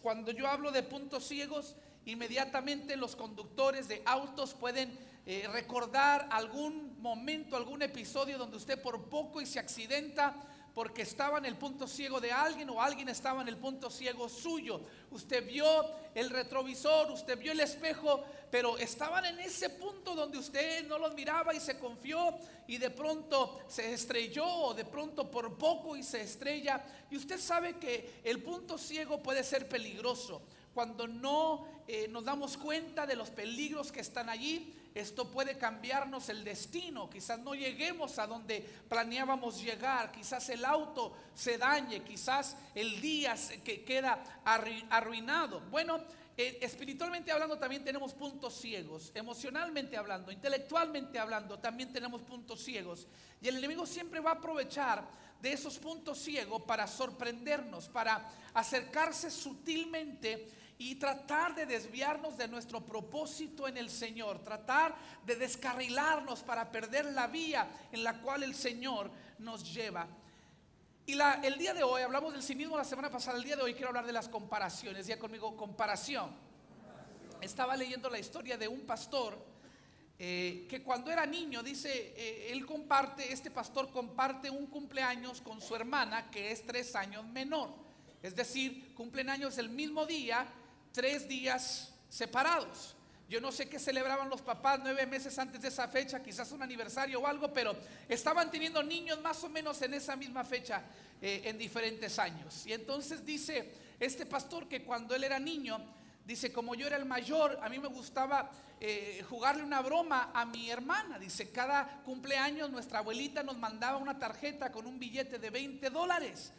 Cuando yo hablo de puntos ciegos, inmediatamente los conductores de autos pueden recordar algún momento, algún episodio donde usted por poco y se accidenta porque estaba en el punto ciego de alguien o alguien estaba en el punto ciego suyo. Usted vio el retrovisor, usted vio el espejo, pero estaban en ese punto donde usted no los miraba y se confió y de pronto se estrelló, o de pronto por poco y se estrella. Y usted sabe que el punto ciego puede ser peligroso. Cuando no nos damos cuenta de los peligros que están allí, esto puede cambiarnos el destino. Quizás no lleguemos a donde planeábamos llegar, quizás el auto se dañe, quizás el día que queda arruinado. Bueno, espiritualmente hablando también tenemos puntos ciegos, emocionalmente hablando, intelectualmente hablando también tenemos puntos ciegos. Y el enemigo siempre va a aprovechar de esos puntos ciegos para sorprendernos, para acercarse sutilmente y tratar de desviarnos de nuestro propósito en el Señor, tratar de descarrilarnos para perder la vía en la cual el Señor nos lleva. Y el día de hoy, hablamos del cinismo la semana pasada, el día de hoy quiero hablar de las comparaciones. Diga conmigo, comparación. Estaba leyendo la historia de un pastor que cuando era niño, dice, este pastor comparte un cumpleaños con su hermana que es 3 años menor. Es decir, cumplen años el mismo día, 3 días separados. Yo no sé qué celebraban los papás 9 meses antes de esa fecha, quizás un aniversario o algo, pero estaban teniendo niños más o menos en esa misma fecha, en diferentes años. Y entonces dice este pastor que cuando él era niño, dice, como yo era el mayor, a mí me gustaba jugarle una broma a mi hermana. Dice, cada cumpleaños nuestra abuelita nos mandaba una tarjeta con un billete de $20.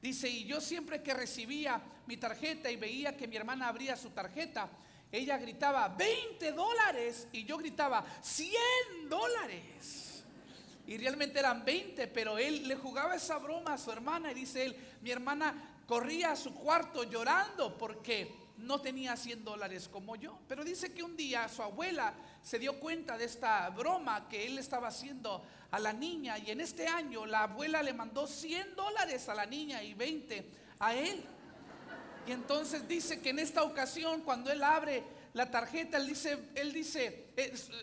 Dice, y yo siempre que recibía mi tarjeta y veía que mi hermana abría su tarjeta, ella gritaba $20 y yo gritaba $100. Y realmente eran 20, pero él le jugaba esa broma a su hermana. Y dice él, mi hermana corría a su cuarto llorando porque no tenía $100 como yo. Pero dice que un día su abuela se dio cuenta de esta broma que él estaba haciendo a la niña, y en este año la abuela le mandó $100 a la niña y 20 a él. Y entonces dice que en esta ocasión, cuando él abre la tarjeta,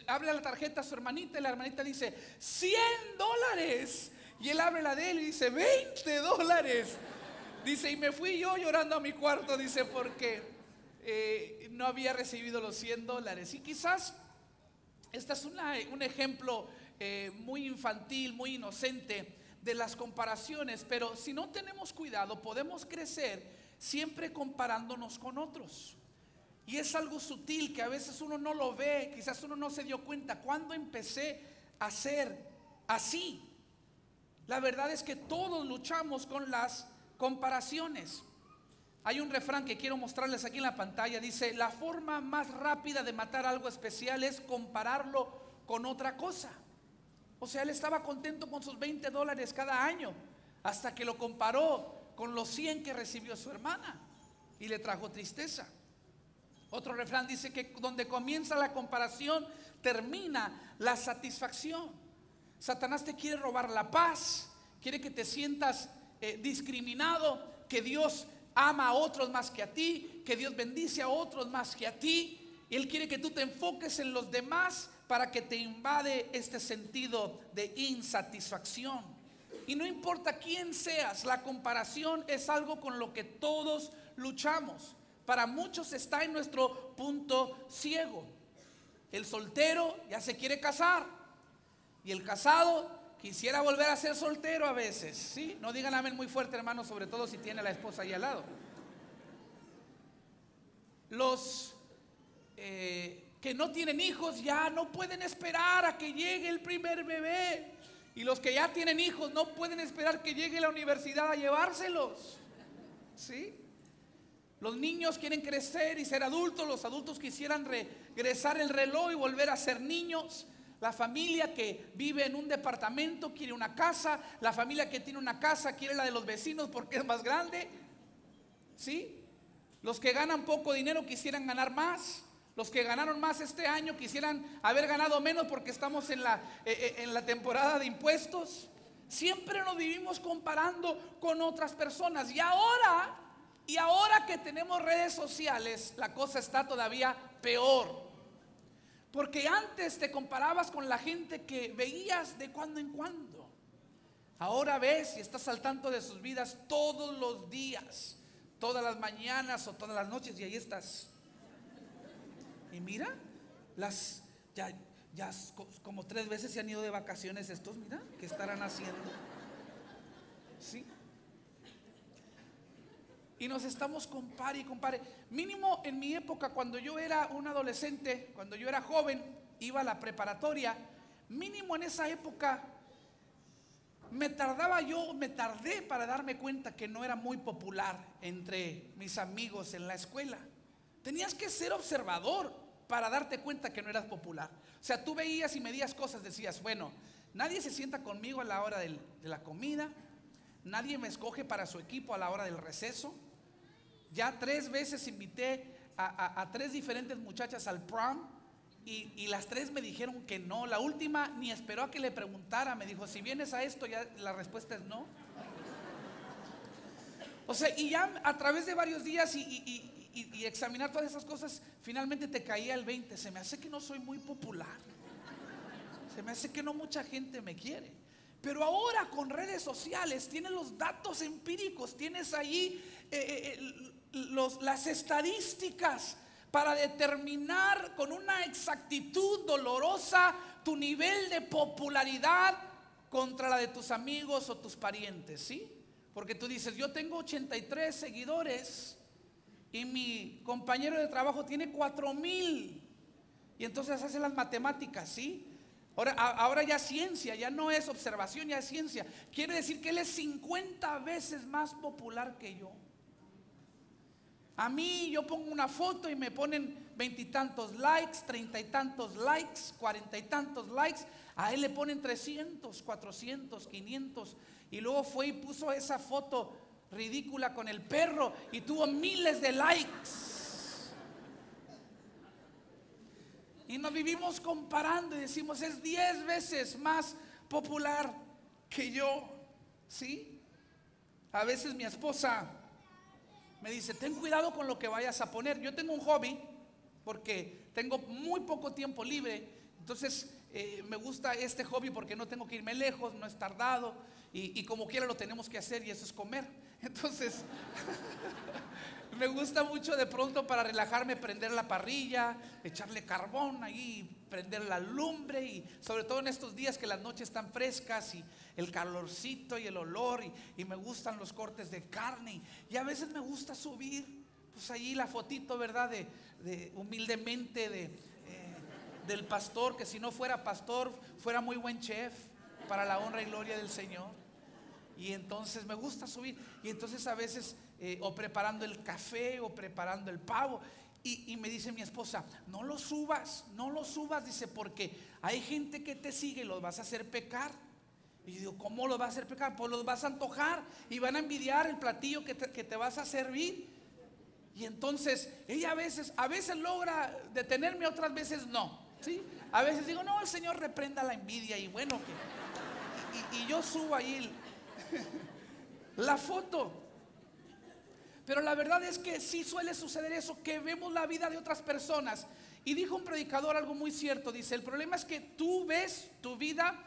abre la tarjeta a su hermanita y la hermanita dice $100, y él abre la de él y dice $20. Dice, y me fui yo llorando a mi cuarto, dice, porque no había recibido los $100. Y quizás este es un ejemplo muy infantil, muy inocente de las comparaciones, pero si no tenemos cuidado podemos crecer siempre comparándonos con otros. Y es algo sutil que a veces uno no lo ve, quizás uno no se dio cuenta. Cuando empecé a ser así, la verdad es que todos luchamos con las comparaciones. Hay un refrán que quiero mostrarles aquí en la pantalla. Dice, la forma más rápida de matar algo especial es compararlo con otra cosa. O sea, él estaba contento con sus $20 cada año, hasta que lo comparó con los 100 que recibió su hermana y le trajo tristeza. Otro refrán dice que donde comienza la comparación termina la satisfacción. Satanás te quiere robar la paz, quiere que te sientas discriminado, que Dios ama a otros más que a ti, que Dios bendice a otros más que a ti. Él quiere que tú te enfoques en los demás para que te invade este sentido de insatisfacción. Y no importa quién seas, la comparación es algo con lo que todos luchamos. Para muchos está en nuestro punto ciego. El soltero ya se quiere casar, y el casado quisiera volver a ser soltero a veces, ¿sí? No digan amén muy fuerte, hermano, sobre todo si tiene a la esposa ahí al lado. Los que no tienen hijos ya no pueden esperar a que llegue el primer bebé. Y los que ya tienen hijos no pueden esperar que llegue la universidad a llevárselos, ¿sí? Los niños quieren crecer y ser adultos. Los adultos quisieran regresar el reloj y volver a ser niños. La familia que vive en un departamento quiere una casa. La familia que tiene una casa quiere la de los vecinos porque es más grande, ¿sí? Los que ganan poco dinero quisieran ganar más. Los que ganaron más este año quisieran haber ganado menos porque estamos en la temporada de impuestos. Siempre nos vivimos comparando con otras personas. Y ahora Y ahora que tenemos redes sociales, la cosa está todavía peor. Porque antes te comparabas con la gente que veías de cuando en cuando. Ahora ves y estás al tanto de sus vidas todos los días, todas las mañanas o todas las noches, y ahí estás. Y mira, ya como 3 veces se han ido de vacaciones estos, mira, ¿qué estarán haciendo? ¿Sí? Y nos estamos compare y compare. Mínimo en mi época, cuando yo era un adolescente, cuando yo era joven, iba a la preparatoria. Mínimo en esa época me tardé para darme cuenta que no era muy popular entre mis amigos en la escuela. Tenías que ser observador para darte cuenta que no eras popular. O sea, tú veías y medías cosas, decías, bueno, nadie se sienta conmigo a la hora de la comida, nadie me escoge para su equipo a la hora del receso. Ya 3 veces invité a 3 diferentes muchachas al prom y las 3 me dijeron que no. La última ni esperó a que le preguntara, me dijo, si vienes a esto, ya la respuesta es no. O sea, y ya a través de varios días y examinar todas esas cosas, finalmente te caía el 20. Se me hace que no soy muy popular, se me hace que no mucha gente me quiere. Pero ahora con redes sociales tienes los datos empíricos, tienes ahí las estadísticas para determinar con una exactitud dolorosa tu nivel de popularidad contra la de tus amigos o tus parientes, ¿sí? Porque tú dices, yo tengo 83 seguidores y mi compañero de trabajo tiene 4,000. Y entonces hace las matemáticas, ¿sí? Ahora ya ciencia, ya no es observación, ya es ciencia. Quiere decir que él es 50 veces más popular que yo. A mí yo pongo una foto y me ponen 20 y tantos likes, 30 y tantos likes, 40 y tantos likes. A él le ponen 300, 400, 500. Y luego fue y puso esa foto ridícula con el perro y tuvo miles de likes. Y nos vivimos comparando y decimos, es 10 veces más popular que yo, ¿sí? A veces mi esposa me dice, ten cuidado con lo que vayas a poner. Yo tengo un hobby porque tengo muy poco tiempo libre. Entonces me gusta este hobby porque no tengo que irme lejos, no es tardado y como quiera lo tenemos que hacer, y eso es comer. Entonces me gusta mucho de pronto para relajarme prender la parrilla, echarle carbón ahí, prender la lumbre, y sobre todo en estos días que las noches están frescas y el calorcito y el olor, y me gustan los cortes de carne, y a veces me gusta subir pues allí la fotito, ¿verdad? De humildemente del pastor, que si no fuera pastor fuera muy buen chef para la honra y gloria del Señor. Y entonces me gusta subir, y entonces a veces o preparando el café o preparando el pavo, y me dice mi esposa, no lo subas, dice, porque hay gente que te sigue y los vas a hacer pecar. Y yo digo, ¿cómo los vas a hacer pecar? Pues los vas a antojar y van a envidiar el platillo que te vas a servir. Y entonces ella a veces logra detenerme, otras veces no, ¿sí? A veces digo, no, el Señor reprenda la envidia, y bueno, y yo subo ahí la foto. Pero la verdad es que sí suele suceder eso, que vemos la vida de otras personas. Y dijo un predicador algo muy cierto, dice, el problema es que tú ves tu vida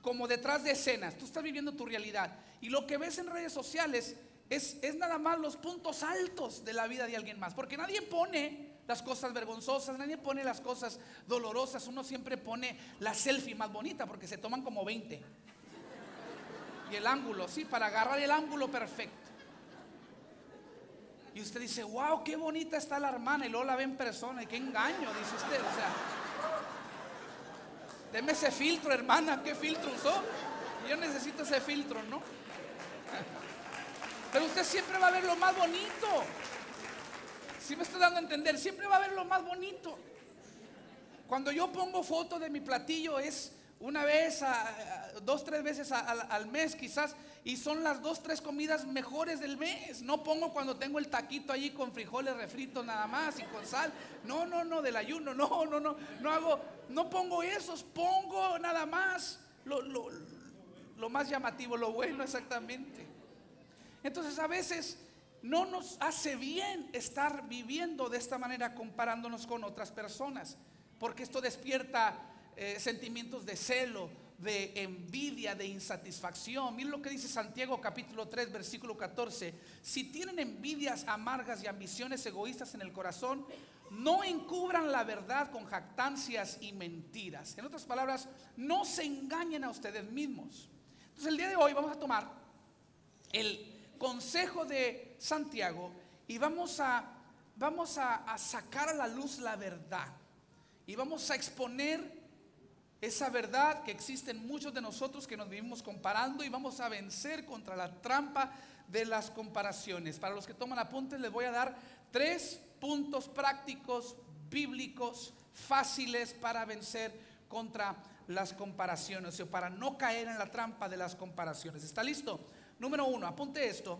como detrás de escenas, tú estás viviendo tu realidad, y lo que ves en redes sociales es nada más los puntos altos de la vida de alguien más, porque nadie pone las cosas vergonzosas, nadie pone las cosas dolorosas. Uno siempre pone la selfie más bonita, porque se toman como 20. Y el ángulo, sí, para agarrar el ángulo perfecto. Y usted dice, wow, qué bonita está la hermana, y luego la ve en persona, y qué engaño, dice usted. O sea, deme ese filtro, hermana, ¿qué filtro usó? Yo necesito ese filtro, ¿no? Pero usted siempre va a ver lo más bonito. ¿Sí me estoy dando a entender? Siempre va a ver lo más bonito. Cuando yo pongo foto de mi platillo es una vez, 2, 3 veces al mes quizás, y son las 2, 3 comidas mejores del mes. No pongo cuando tengo el taquito allí con frijoles refritos nada más y con sal. No, del ayuno, no pongo esos, pongo nada más lo más llamativo, lo bueno exactamente. Entonces a veces no nos hace bien estar viviendo de esta manera comparándonos con otras personas, porque esto despierta sentimientos de celo, de envidia, de insatisfacción. Miren lo que dice Santiago capítulo 3 versículo 14: si tienen envidias amargas y ambiciones egoístas en el corazón, no encubran la verdad con jactancias y mentiras. En otras palabras, no se engañen a ustedes mismos. Entonces el día de hoy vamos a tomar el consejo de Santiago y vamos a sacar a la luz la verdad, y vamos a exponer esa verdad que existe en muchos de nosotros que nos vivimos comparando, y vamos a vencer contra la trampa de las comparaciones. Para los que toman apuntes, les voy a dar 3 puntos prácticos, bíblicos, fáciles para vencer contra las comparaciones, o para no caer en la trampa de las comparaciones. ¿Está listo? Número 1, apunte esto: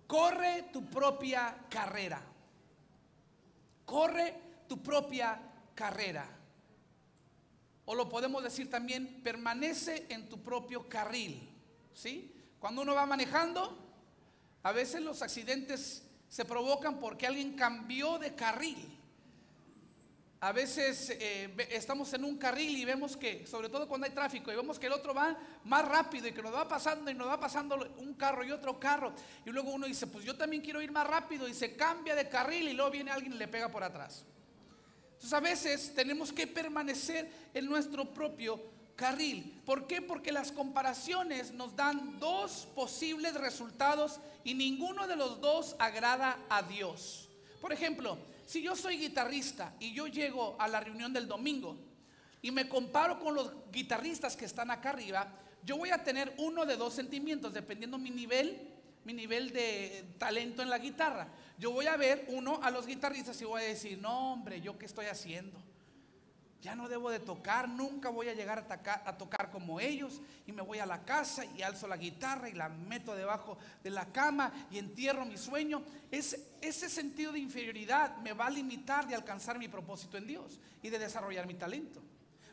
corre tu propia carrera. Corre tu propia carrera. O lo podemos decir también, permanece en tu propio carril. ¿Sí? Cuando uno va manejando, a veces los accidentes se provocan porque alguien cambió de carril. A veces estamos en un carril y vemos que, sobre todo cuando hay tráfico, y vemos que el otro va más rápido y que nos va pasando un carro y otro carro, y luego uno dice, pues yo también quiero ir más rápido, y se cambia de carril, y luego viene alguien y le pega por atrás. Entonces a veces tenemos que permanecer en nuestro propio carril. ¿Por qué? Porque las comparaciones nos dan 2 posibles resultados y ninguno de los 2 agrada a Dios. Por ejemplo, si yo soy guitarrista y yo llego a la reunión del domingo y me comparo con los guitarristas que están acá arriba, yo voy a tener uno de 2 sentimientos dependiendo mi nivel de talento en la guitarra. Yo voy a ver a los guitarristas y voy a decir, no hombre, ¿yo qué estoy haciendo? Ya no debo de tocar, nunca voy a llegar a tocar como ellos, y me voy a la casa y alzo la guitarra y la meto debajo de la cama y entierro mi sueño. Ese sentido de inferioridad me va a limitar de alcanzar mi propósito en Dios y de desarrollar mi talento.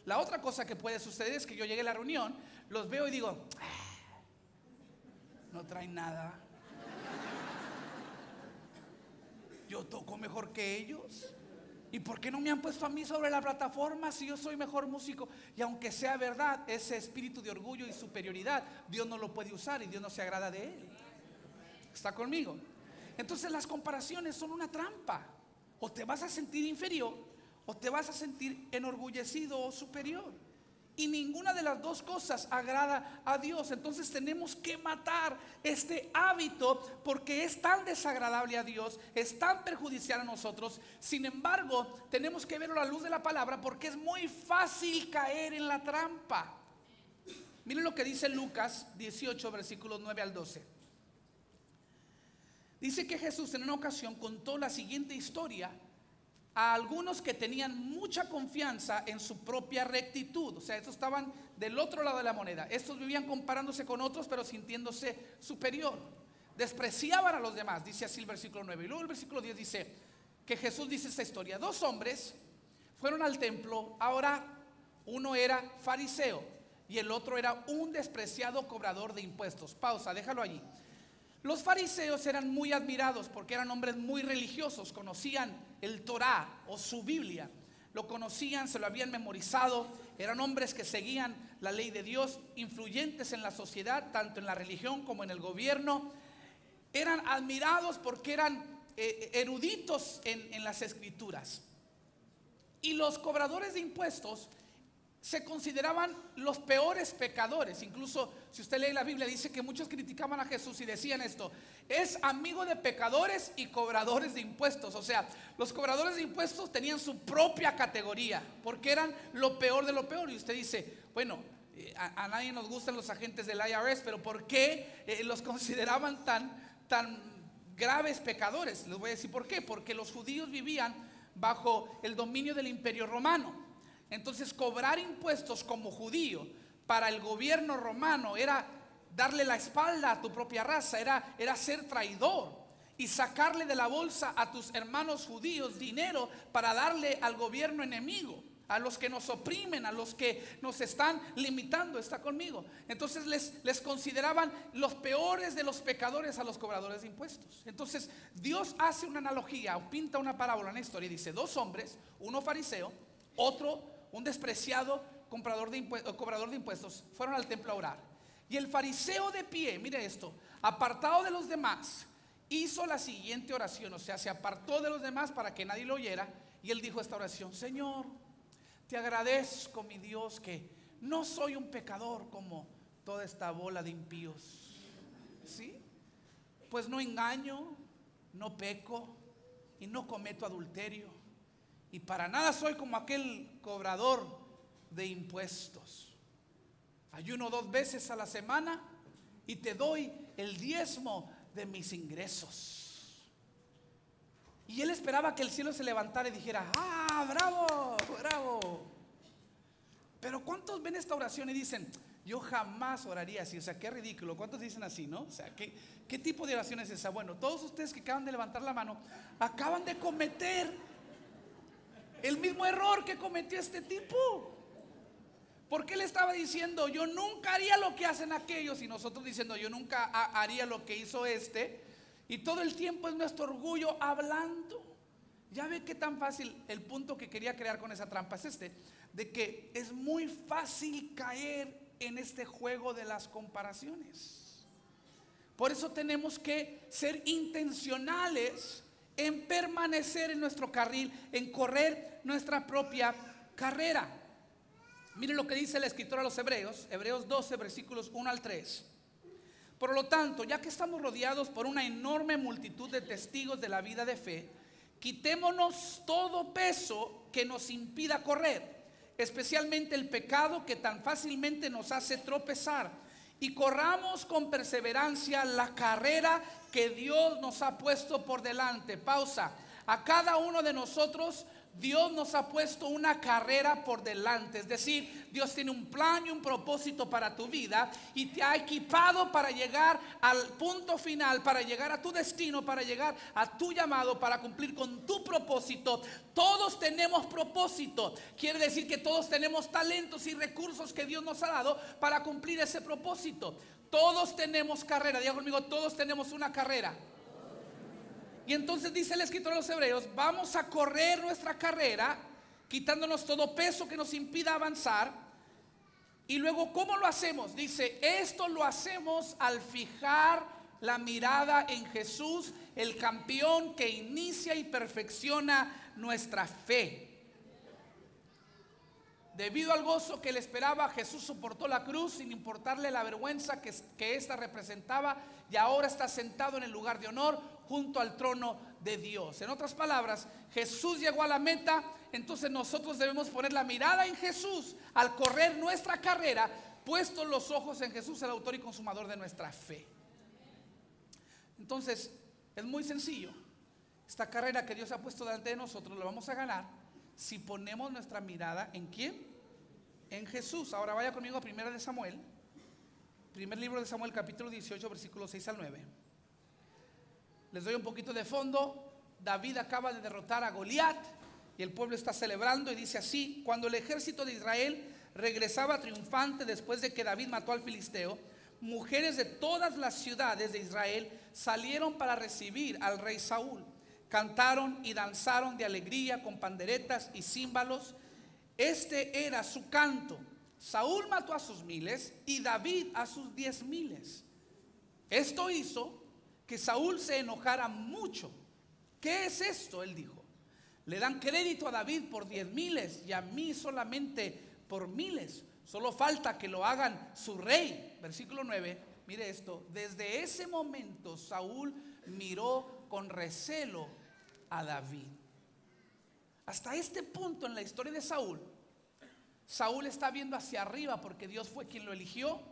La otra cosa que puede suceder es que yo llegue a la reunión, los veo y digo, no traen nada, yo toco mejor que ellos. ¿Y por qué no me han puesto a mí sobre la plataforma si yo soy mejor músico? Y aunque sea verdad, ese espíritu de orgullo y superioridad, Dios no lo puede usar y Dios no se agrada de él. ¿Está conmigo? Entonces las comparaciones son una trampa. O te vas a sentir inferior o te vas a sentir enorgullecido o superior. Y ninguna de las 2 cosas agrada a Dios. Entonces tenemos que matar este hábito porque es tan desagradable a Dios, es tan perjudicial a nosotros. Sin embargo, tenemos que verlo a la luz de la palabra porque es muy fácil caer en la trampa. Miren lo que dice Lucas 18, versículos 9 al 12. Dice que Jesús en una ocasión contó la siguiente historia a algunos que tenían mucha confianza en su propia rectitud. O sea, estos estaban del otro lado de la moneda. Estos vivían comparándose con otros, pero sintiéndose superior. Despreciaban a los demás, dice así el versículo 9. Y luego el versículo 10 dice que Jesús dice esta historia: 2 hombres fueron al templo a orar. Uno era fariseo y el otro era un despreciado cobrador de impuestos. Pausa, déjalo allí. Los fariseos eran muy admirados porque eran hombres muy religiosos, conocían el Torá o su Biblia, lo conocían, se lo habían memorizado, eran hombres que seguían la ley de Dios, influyentes en la sociedad, tanto en la religión como en el gobierno. Eran admirados porque eran eruditos en las escrituras. Y los cobradores de impuestos se consideraban los peores pecadores. Incluso si usted lee la Biblia, dice que muchos criticaban a Jesús y decían esto: es amigo de pecadores y cobradores de impuestos. O sea, los cobradores de impuestos tenían su propia categoría porque eran lo peor de lo peor. Y usted dice, bueno, a nadie nos gustan los agentes del IRS, pero ¿por qué los consideraban tan graves pecadores? Les voy a decir por qué. Porque los judíos vivían bajo el dominio del Imperio Romano. Entonces cobrar impuestos como judío para el gobierno romano era darle la espalda a tu propia raza, era ser traidor y sacarle de la bolsa a tus hermanos judíos dinero para darle al gobierno enemigo. a los que nos oprimen, a los que nos están limitando. Está conmigo. Entonces les consideraban los peores de los pecadores a los cobradores de impuestos. Entonces Dios hace una analogía o pinta una parábola en la historia y dice: dos hombres, uno fariseo, otro un despreciado cobrador de impuestos, fueron al templo a orar. Y el fariseo de pie, mire esto, apartado de los demás, hizo la siguiente oración. O sea, se apartó de los demás para que nadie lo oyera. Y él dijo esta oración: Señor, te agradezco, mi Dios, que no soy un pecador como toda esta bola de impíos. ¿Sí? Pues no engaño, no peco y no cometo adulterio. Y para nada soy como aquel cobrador de impuestos. Ayuno 2 veces a la semana y te doy el diezmo de mis ingresos. Y él esperaba que el cielo se levantara y dijera: ¡ah, bravo, bravo! Pero ¿cuántos ven esta oración y dicen: yo jamás oraría así? O sea, qué ridículo. ¿Cuántos dicen así, no? O sea, ¿qué tipo de oración es esa? Bueno, todos ustedes que acaban de levantar la mano acaban de cometer el mismo error que cometió este tipo. Porque él estaba diciendo: yo nunca haría lo que hacen aquellos, y nosotros diciendo: yo nunca haría lo que hizo este. Y todo el tiempo es nuestro orgullo hablando. Ya ve qué tan fácil. El punto que quería crear con esa trampa es de que es muy fácil caer en este juego de las comparaciones. Por eso tenemos que ser intencionales en permanecer en nuestro carril, en correr nuestra propia carrera. Miren lo que dice el escritor a los Hebreos, Hebreos 12, versículos 1 al 3. Por lo tanto, ya que estamos rodeados por una enorme multitud de testigos de la vida de fe, quitémonos todo peso que nos impida correr, especialmente el pecado que tan fácilmente nos hace tropezar, y corramos con perseverancia la carrera que Dios nos ha puesto por delante. Pausa. A cada uno de nosotros Dios nos ha puesto una carrera por delante. Es decir, Dios tiene un plan y un propósito para tu vida y te ha equipado para llegar al punto final, para llegar a tu destino, para llegar a tu llamado, para cumplir con tu propósito. Todos tenemos propósito. Quiere decir que todos tenemos talentos y recursos que Dios nos ha dado para cumplir ese propósito. Todos tenemos carrera. Diga conmigo: todos tenemos una carrera. Y entonces dice el escritor de los Hebreos: vamos a correr nuestra carrera, quitándonos todo peso que nos impida avanzar. Y luego, ¿cómo lo hacemos? Dice: esto lo hacemos al fijar la mirada en Jesús, el campeón que inicia y perfecciona nuestra fe. Debido al gozo que le esperaba, Jesús soportó la cruz sin importarle la vergüenza que ésta representaba, y ahora está sentado en el lugar de honor junto al trono de Dios. En otras palabras, Jesús llegó a la meta. Entonces nosotros debemos poner la mirada en Jesús al correr nuestra carrera, puestos los ojos en Jesús, el autor y consumador de nuestra fe. Entonces es muy sencillo. Esta carrera que Dios ha puesto delante de nosotros la vamos a ganar si ponemos nuestra mirada ¿en quién? En Jesús. Ahora vaya conmigo a 1 de Samuel, primer libro de Samuel, capítulo 18, versículos 6 al 9. Les doy un poquito de fondo. David acaba de derrotar a Goliat y el pueblo está celebrando, y dice así: cuando el ejército de Israel regresaba triunfante después de que David mató al filisteo, mujeres de todas las ciudades de Israel salieron para recibir al rey Saúl. Cantaron y danzaron de alegría con panderetas y címbalos. Este era su canto: Saúl mató a sus 1000 y David a sus 10,000. Esto hizo que Saúl se enojara mucho. ¿Qué es esto?, él dijo. Le dan crédito a David por 10,000 y a mí solamente por 1000. Solo falta que lo hagan su rey. Versículo 9, mire esto: desde ese momento Saúl miró con recelo a David. Hasta este punto en la historia de Saúl, Saúl está viendo hacia arriba porque Dios fue quien lo eligió,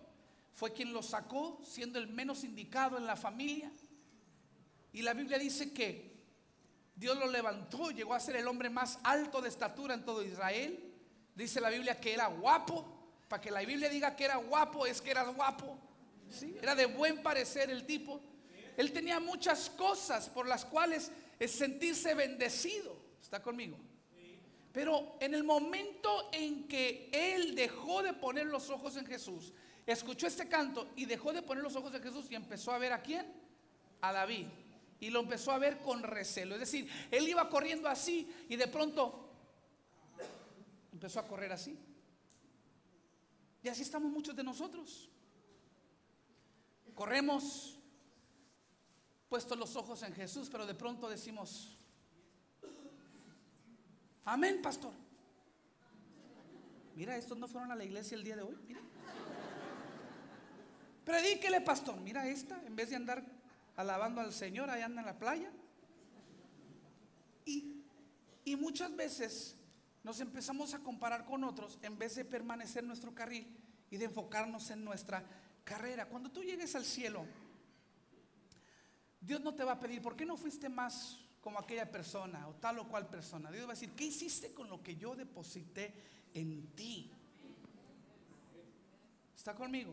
fue quien lo sacó siendo el menos indicado en la familia. Y la Biblia dice que Dios lo levantó, llegó a ser el hombre más alto de estatura en todo Israel. Dice la Biblia que era guapo. Para que la Biblia diga que era guapo, es que era guapo, ¿sí? Era de buen parecer el tipo. Él tenía muchas cosas por las cuales es sentirse bendecido. ¿Está conmigo? Pero en el momento en que él dejó de poner los ojos en Jesús, escuchó este canto y dejó de poner los ojos en Jesús y empezó a ver ¿a quién? A David. Y lo empezó a ver con recelo. Es decir, él iba corriendo así y de pronto empezó a correr así. Y así estamos muchos de nosotros. Corremos puestos los ojos en Jesús, pero de pronto decimos: amén, pastor. Mira, estos no fueron a la iglesia el día de hoy. Mira. Predíquele, pastor. Mira esta, en vez de andar alabando al Señor, allá anda en la playa. Y muchas veces nos empezamos a comparar con otros en vez de permanecer en nuestro carril y de enfocarnos en nuestra carrera. Cuando tú llegues al cielo, Dios no te va a pedir: ¿por qué no fuiste más como aquella persona o tal o cual persona? Dios va a decir: ¿qué hiciste con lo que yo deposité en ti? ¿Está conmigo?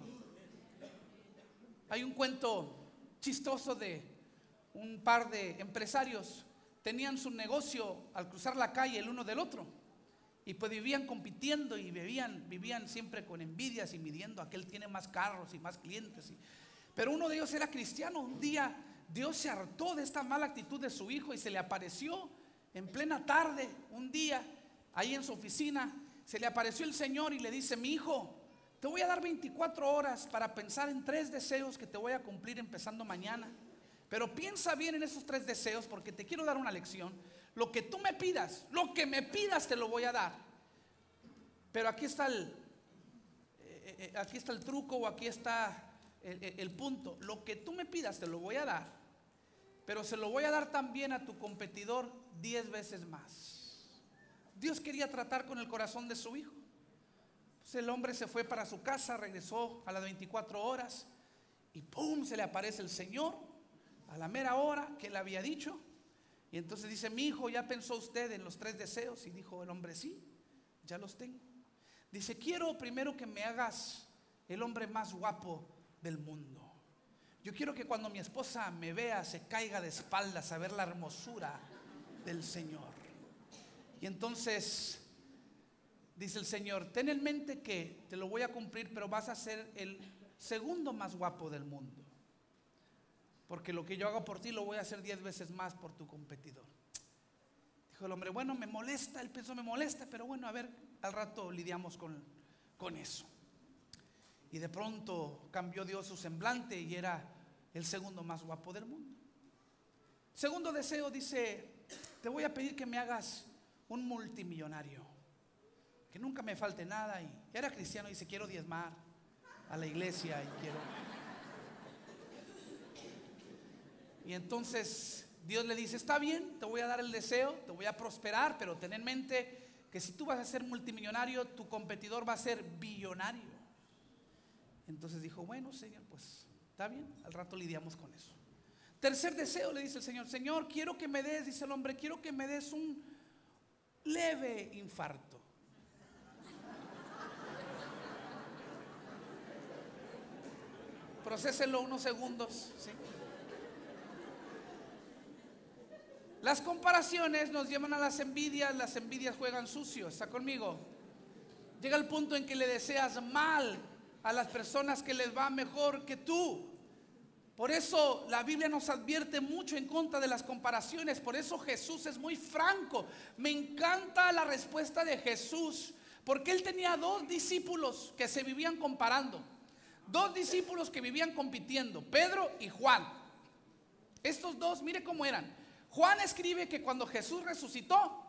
Hay un cuento chistoso de un par de empresarios. Tenían su negocio al cruzar la calle el uno del otro, y pues vivían compitiendo y vivían siempre con envidias y midiendo: aquel tiene más carros y más clientes. Pero uno de ellos era cristiano. Un día Dios se hartó de esta mala actitud de su hijo y se le apareció en plena tarde. Un día ahí en su oficina se le apareció el Señor y le dice: mi hijo, te voy a dar 24 horas para pensar en 3 deseos que te voy a cumplir empezando mañana. Pero piensa bien en esos 3 deseos, porque te quiero dar una lección. Lo que tú me pidas, lo que me pidas te lo voy a dar. Pero aquí está el truco, o aquí está el punto. Lo que tú me pidas te lo voy a dar, pero se lo voy a dar también a tu competidor 10 veces más. Dios quería tratar con el corazón de su hijo. Pues el hombre se fue para su casa, regresó a las 24 horas y ¡pum!, se le aparece el Señor a la mera hora que él había dicho. Y entonces dice: mi hijo, ¿ya pensó usted en los 3 deseos? Y dijo el hombre: sí, ya los tengo. Dice: quiero primero que me hagas el hombre más guapo del mundo. Yo quiero que cuando mi esposa me vea se caiga de espaldas a ver la hermosura del Señor. Y entonces dice el Señor: ten en mente que te lo voy a cumplir, pero vas a ser el segundo más guapo del mundo, porque lo que yo hago por ti lo voy a hacer 10 veces más por tu competidor. Dijo el hombre: bueno, me molesta. Él pensó: me molesta, pero bueno, a ver, al rato lidiamos con eso. Y de pronto cambió Dios su semblante y era el segundo más guapo del mundo. Segundo deseo, dice: te voy a pedir que me hagas un multimillonario, que nunca me falte nada. Y era cristiano y dice: quiero diezmar a la iglesia y quiero. Y entonces Dios le dice: está bien, te voy a dar el deseo, te voy a prosperar, pero ten en mente que si tú vas a ser multimillonario, tu competidor va a ser billonario. Entonces dijo: bueno, Señor, pues está bien, al rato lidiamos con eso. Tercer deseo, le dice el Señor: Señor, quiero que me des, dice el hombre, quiero que me des un leve infarto. Procéselo unos segundos, ¿sí? Las comparaciones nos llevan a las envidias juegan sucio. ¿Está conmigo? Llega el punto en que le deseas mal a las personas que les va mejor que tú. Por eso la Biblia nos advierte mucho en contra de las comparaciones. Por eso Jesús es muy franco. Me encanta la respuesta de Jesús, porque él tenía 2 discípulos que se vivían comparando. 2 discípulos que vivían compitiendo: Pedro y Juan. Estos 2, mire cómo eran. Juan escribe que cuando Jesús resucitó,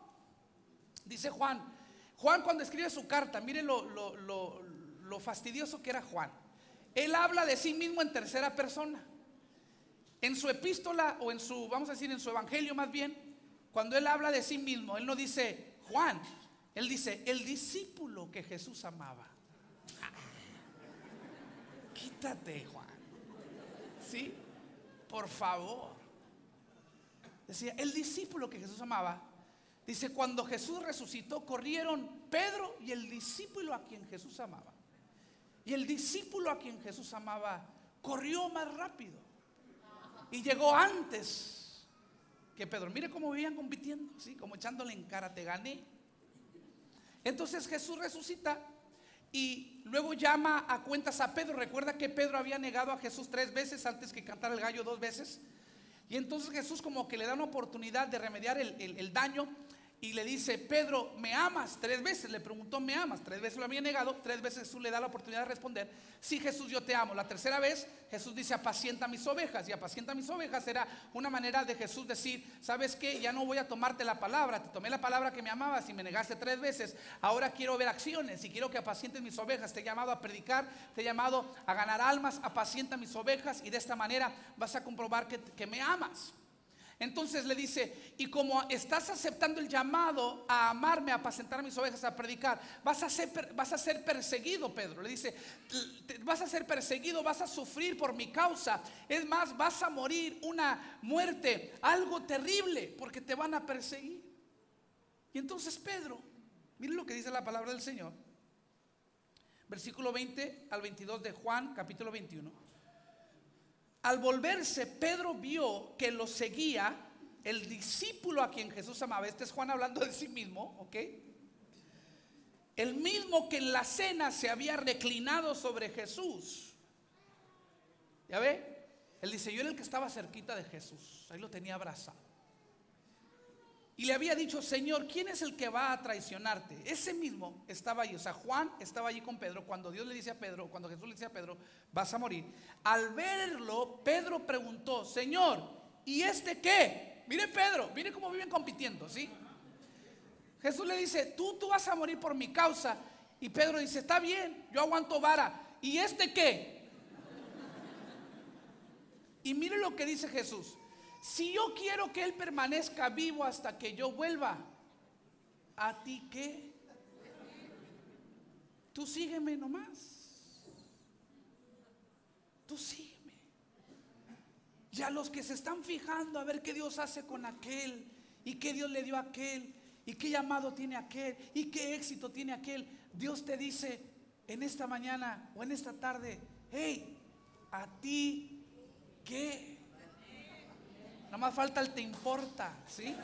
dice Juan cuando escribe su carta, mire lo fastidioso que era Juan. Él habla de sí mismo en tercera persona. En su epístola, o en su, vamos a decir, en su evangelio más bien, cuando él habla de sí mismo, él no dice Juan, él dice el discípulo que Jesús amaba. Quítate, Juan. ¿Sí? Por favor. Decía, el discípulo que Jesús amaba. Dice, cuando Jesús resucitó, corrieron Pedro y el discípulo a quien Jesús amaba. Y el discípulo a quien Jesús amaba corrió más rápido y llegó antes que Pedro. Mire cómo vivían compitiendo, ¿sí? Como echándole en cara: te gané. Entonces Jesús resucita y luego llama a cuentas a Pedro. Recuerda que Pedro había negado a Jesús 3 veces antes que cantara el gallo 2 veces. Y entonces Jesús como que le da una oportunidad de remediar el daño y le dice: Pedro, ¿me amas? 3 veces le preguntó: ¿me amas? 3 veces lo había negado, 3 veces Jesús le da la oportunidad de responder: sí, Jesús, yo te amo. La tercera vez Jesús dice: apacienta mis ovejas. Y apacienta mis ovejas era una manera de Jesús decir: ¿sabes qué? Ya no voy a tomarte la palabra, te tomé la palabra que me amabas y me negaste 3 veces, ahora quiero ver acciones y quiero que apacientes mis ovejas. Te he llamado a predicar, te he llamado a ganar almas, apacienta mis ovejas y de esta manera vas a comprobar que me amas. Entonces le dice: y como estás aceptando el llamado a amarme, a apacentar mis ovejas, a predicar, vas a ser perseguido, Pedro. Le dice: vas a ser perseguido, vas a sufrir por mi causa. Es más, vas a morir una muerte, algo terrible, porque te van a perseguir. Y entonces Pedro, miren lo que dice la palabra del Señor. Versículo 20 al 22 de Juan, capítulo 21. Al volverse, Pedro vio que lo seguía el discípulo a quien Jesús amaba. Este es Juan hablando de sí mismo, ¿ok? El mismo que en la cena se había reclinado sobre Jesús. ¿Ya ve? Él dice: yo era el que estaba cerquita de Jesús, ahí lo tenía abrazado. Y le había dicho: Señor, ¿quién es el que va a traicionarte? Ese mismo estaba ahí, o sea, Juan estaba allí con Pedro cuando Dios le dice a Pedro, cuando Jesús le dice a Pedro: vas a morir. Al verlo, Pedro preguntó: Señor, ¿y este qué? Mire Pedro, mire cómo viven compitiendo, ¿sí? Jesús le dice: tú vas a morir por mi causa. Y Pedro dice: está bien, yo aguanto vara. ¿Y este qué? Y mire lo que dice Jesús: si yo quiero que él permanezca vivo hasta que yo vuelva, ¿a ti qué? Tú sígueme nomás. Tú sígueme. Y a los que se están fijando a ver qué Dios hace con aquel, y qué Dios le dio a aquel, y qué llamado tiene aquel, y qué éxito tiene aquel, Dios te dice en esta mañana o en esta tarde: hey, ¿a ti qué? Nada más falta el te importa, ¿sí?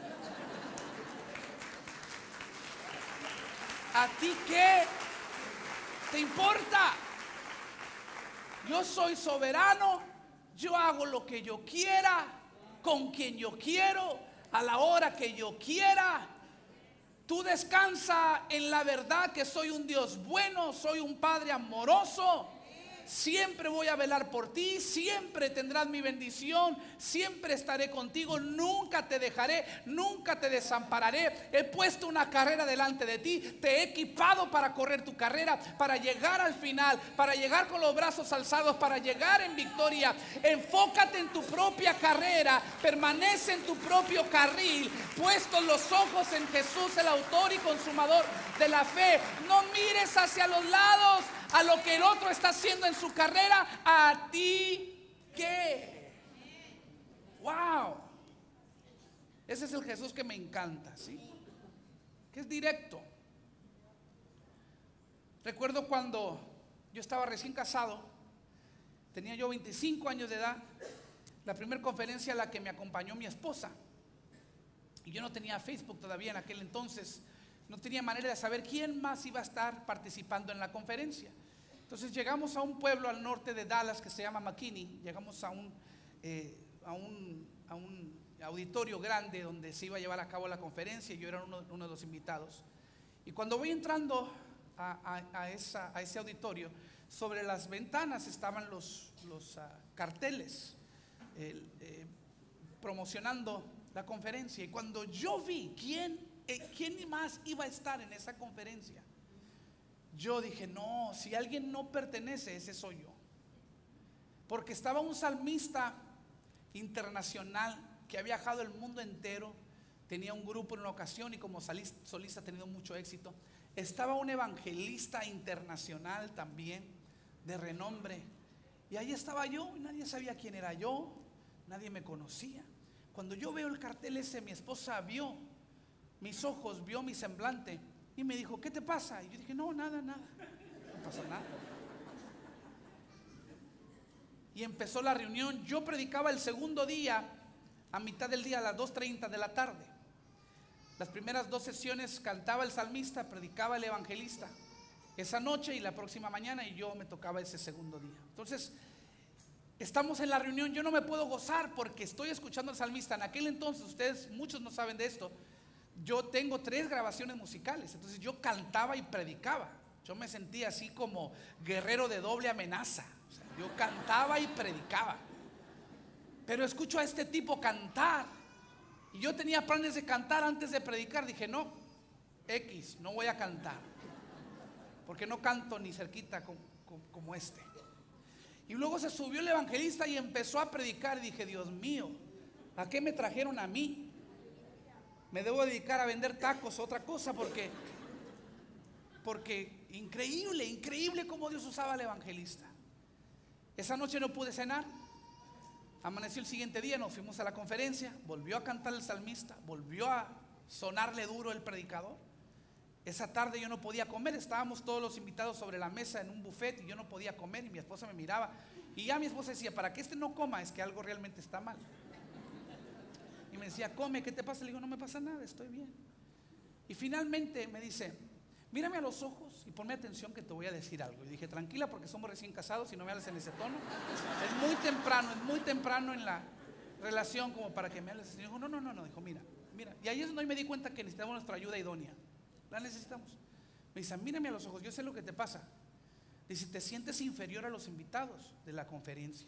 ¿A ti qué te importa? Yo soy soberano, yo hago lo que yo quiera, con quien yo quiero, a la hora que yo quiera. Tú descansa en la verdad que soy un Dios bueno, soy un Padre amoroso. Siempre voy a velar por ti, siempre tendrás mi bendición, siempre estaré contigo, nunca te dejaré, nunca te desampararé. He puesto una carrera delante de ti, te he equipado para correr tu carrera, para llegar al final, para llegar con los brazos alzados, para llegar en victoria. Enfócate en tu propia carrera, permanece en tu propio carril, puestos los ojos en Jesús, el autor y consumador de la fe. No mires hacia los lados, a lo que el otro está haciendo en su carrera. ¿A ti qué? Wow. Ese es el Jesús que me encanta, ¿sí? Que es directo. Recuerdo cuando yo estaba recién casado, tenía yo 25 años de edad, la primera conferencia a la que me acompañó mi esposa, y yo no tenía Facebook todavía en aquel entonces, no tenía manera de saber quién más iba a estar participando en la conferencia. Entonces llegamos a un pueblo al norte de Dallas que se llama McKinney. Llegamos a un auditorio grande donde se iba a llevar a cabo la conferencia, y yo era uno de los invitados. Y cuando voy entrando a ese auditorio, sobre las ventanas estaban los carteles promocionando la conferencia. Y cuando yo vi quién más iba a estar en esa conferencia, yo dije: no, si alguien no pertenece, ese soy yo. Porque estaba un salmista internacional que ha viajado el mundo entero, tenía un grupo en una ocasión y como solista ha tenido mucho éxito. Estaba un evangelista internacional también, de renombre. Y ahí estaba yo, y nadie sabía quién era yo, nadie me conocía. Cuando yo veo el cartel ese, mi esposa vio mis ojos, vio mi semblante y me dijo: ¿qué te pasa? Y yo dije: no, nada, no pasa nada. Y empezó la reunión. Yo predicaba el segundo día, a mitad del día, a las 2:30 de la tarde. Las primeras 2 sesiones cantaba el salmista, predicaba el evangelista esa noche y la próxima mañana, y yo me tocaba ese segundo día. Entonces estamos en la reunión, yo no me puedo gozar porque estoy escuchando al salmista. En aquel entonces, ustedes muchos no saben de esto, yo tengo 3 grabaciones musicales, entonces yo cantaba y predicaba. Yo me sentía así como guerrero de doble amenaza. O sea, yo cantaba y predicaba, pero escucho a este tipo cantar, y yo tenía planes de cantar antes de predicar. Dije, no, no voy a cantar, porque no canto ni cerquita como este. Y luego se subió el evangelista y empezó a predicar. Y dije, Dios mío, ¿a qué me trajeron a mí? Me debo dedicar a vender tacos o otra cosa, porque increíble cómo Dios usaba al evangelista. Esa noche no pude cenar. Amaneció el siguiente día, nos fuimos a la conferencia, volvió a cantar el salmista, volvió a sonarle duro el predicador. Esa tarde yo no podía comer, estábamos todos los invitados sobre la mesa en un buffet y yo no podía comer, y mi esposa me miraba, y ya mi esposa decía, para que no coma es que algo realmente está mal. Y me decía, come, ¿qué te pasa? Le digo, no me pasa nada, estoy bien. Y finalmente me dice, mírame a los ojos y ponme atención que te voy a decir algo. Y dije, tranquila, porque somos recién casados y no me hables en ese tono. Es muy temprano en la relación como para que me hables así. Y dijo, no, dijo, mira. Y ahí es donde me di cuenta que necesitamos nuestra ayuda idónea. La necesitamos. Me dice, mírame a los ojos, yo sé lo que te pasa. Dice, te sientes inferior a los invitados de la conferencia.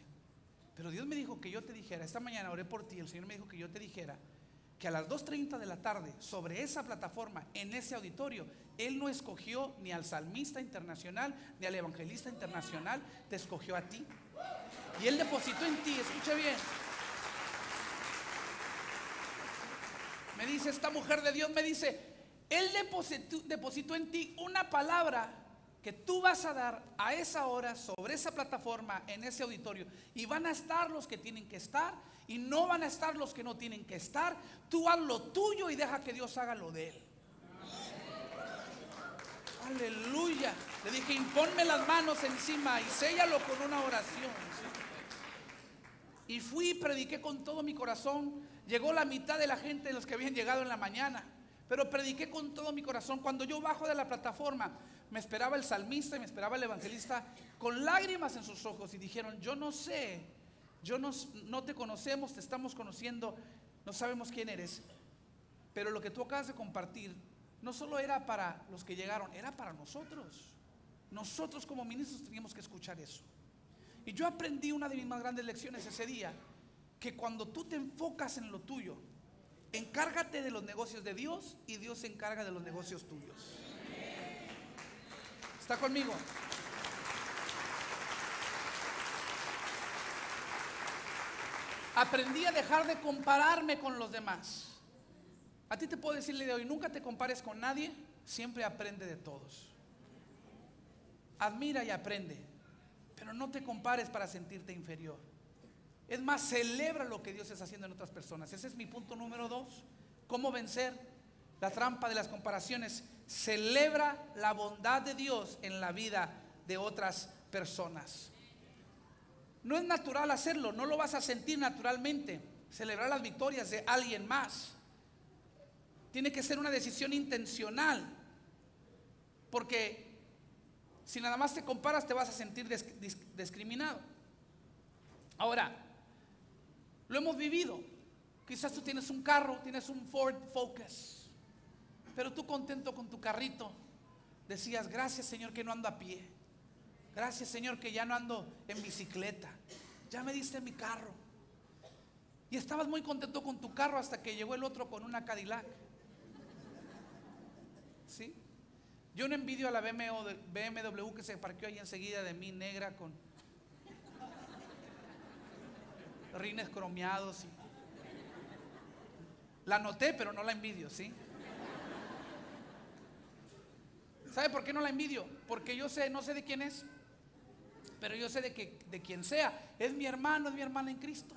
Pero Dios me dijo que yo te dijera, esta mañana oré por ti, el Señor me dijo que yo te dijera que a las 2:30 de la tarde, sobre esa plataforma, en ese auditorio, Él no escogió ni al salmista internacional, ni al evangelista internacional, te escogió a ti. Y Él depositó en ti, escuche bien. Me dice esta mujer de Dios, me dice, Él depositó en ti una palabra que tú vas a dar a esa hora, sobre esa plataforma, en ese auditorio. Y van a estar los que tienen que estar, y no van a estar los que no tienen que estar. Tú haz lo tuyo y deja que Dios haga lo de Él. Aleluya. Le dije, imponme las manos encima y séllalo con una oración. Y fui y prediqué con todo mi corazón. Llegó la mitad de la gente de los que habían llegado en la mañana, pero prediqué con todo mi corazón. Cuando yo bajo de la plataforma, me esperaba el salmista y me esperaba el evangelista con lágrimas en sus ojos, y dijeron, yo no sé, no te conocemos, te estamos conociendo, no sabemos quién eres, pero lo que tú acabas de compartir no solo era para los que llegaron, era para nosotros. Nosotros como ministros teníamos que escuchar eso. Y yo aprendí una de mis más grandes lecciones ese día, que cuando tú te enfocas en lo tuyo, encárgate de los negocios de Dios y Dios se encarga de los negocios tuyos. ¿Está conmigo? Aprendí a dejar de compararme con los demás. A ti te puedo decirle de hoy, nunca te compares con nadie, siempre aprende de todos. Admira y aprende, pero no te compares para sentirte inferior. Es más, celebra lo que Dios está haciendo en otras personas. Ese es mi punto número 2. ¿Cómo vencer la trampa de las comparaciones? Celebra la bondad de Dios en la vida de otras personas. No es natural hacerlo, no lo vas a sentir naturalmente. Celebrar las victorias de alguien más tiene que ser una decisión intencional, porque si nada más te comparas te vas a sentir discriminado. Ahora, lo hemos vivido. Quizás tú tienes un carro, tienes un Ford Focus, pero tú contento con tu carrito decías, gracias Señor que no ando a pie, gracias Señor que ya no ando en bicicleta, ya me diste mi carro. Y estabas muy contento con tu carro hasta que llegó el otro con una Cadillac. ¿Sí? Yo no envidio a la BMW que se parqueó ahí enseguida de mí, negra, con rines cromeados. La noté, pero no la envidio, ¿sí? ¿Sabe por qué no la envidio? Porque yo sé, no sé de quién es, pero yo sé de quien sea. Es mi hermano, es mi hermana en Cristo.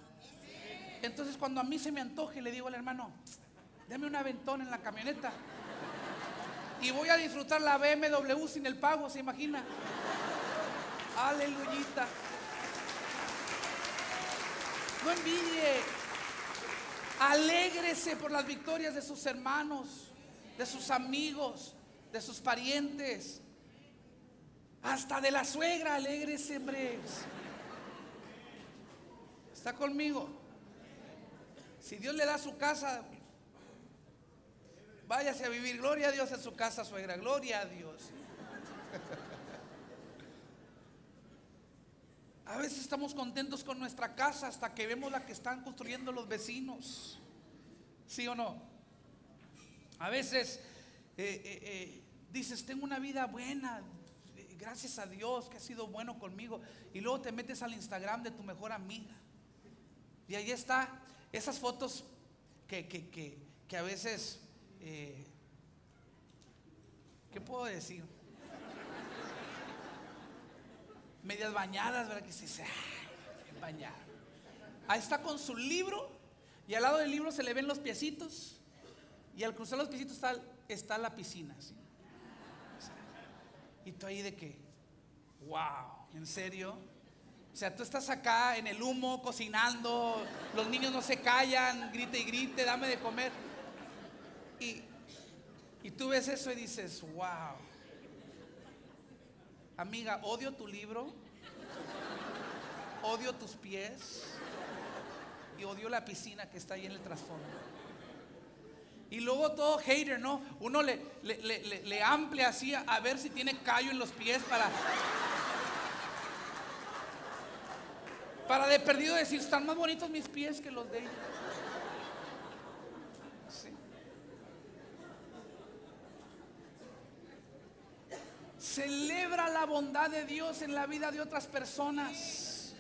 Entonces cuando a mí se me antoje, le digo al hermano, dame un aventón en la camioneta y voy a disfrutar la BMW sin el pago, ¿se imagina? Aleluyita. No envidie. Alégrese por las victorias de sus hermanos, de sus amigos, de sus parientes, hasta de la suegra. Alégrese, hombre. ¿Está conmigo? Si Dios le da su casa, váyase a vivir. Gloria a Dios en su casa, suegra. Gloria a Dios. A veces estamos contentos con nuestra casa hasta que vemos la que están construyendo los vecinos. ¿Sí o no? A veces dices, tengo una vida buena, gracias a Dios que ha sido bueno conmigo. Y luego te metes al Instagram de tu mejor amiga y ahí está esas fotos que a veces, ¿qué puedo decir? Medias bañadas, ¿verdad? Que se dice, bien bañada. Ahí está con su libro y al lado del libro se le ven los piecitos y al cruzar los piecitos está la piscina, ¿sí? Y tú ahí de que, wow, ¿en serio? O sea, tú estás acá en el humo cocinando, los niños no se callan, grite y grite, dame de comer. Y tú ves eso y dices, wow. Amiga, odio tu libro, odio tus pies y odio la piscina que está ahí en el trasfondo. Y luego todo hater, ¿no? Uno le amplia así a ver si tiene callo en los pies para de perdido decir, están más bonitos mis pies que los de ella. Sí. Celebra la bondad de Dios en la vida de otras personas.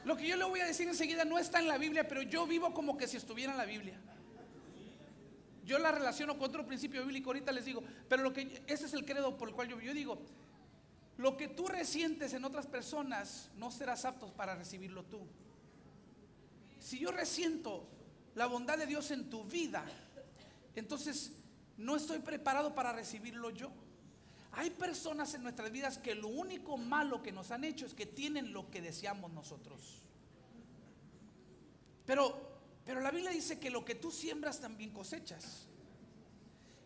Lo que yo le voy a decir enseguida no está en la Biblia, pero yo vivo como que si estuviera en la Biblia. Yo la relaciono con otro principio bíblico, ahorita les digo, pero ese es el credo por el cual yo digo, lo que tú resientes en otras personas, no serás apto para recibirlo tú. Si yo resiento la bondad de Dios en tu vida, entonces no estoy preparado para recibirlo yo. Hay personas en nuestras vidas que lo único malo que nos han hecho es que tienen lo que deseamos nosotros. Pero la Biblia dice que lo que tú siembras también cosechas.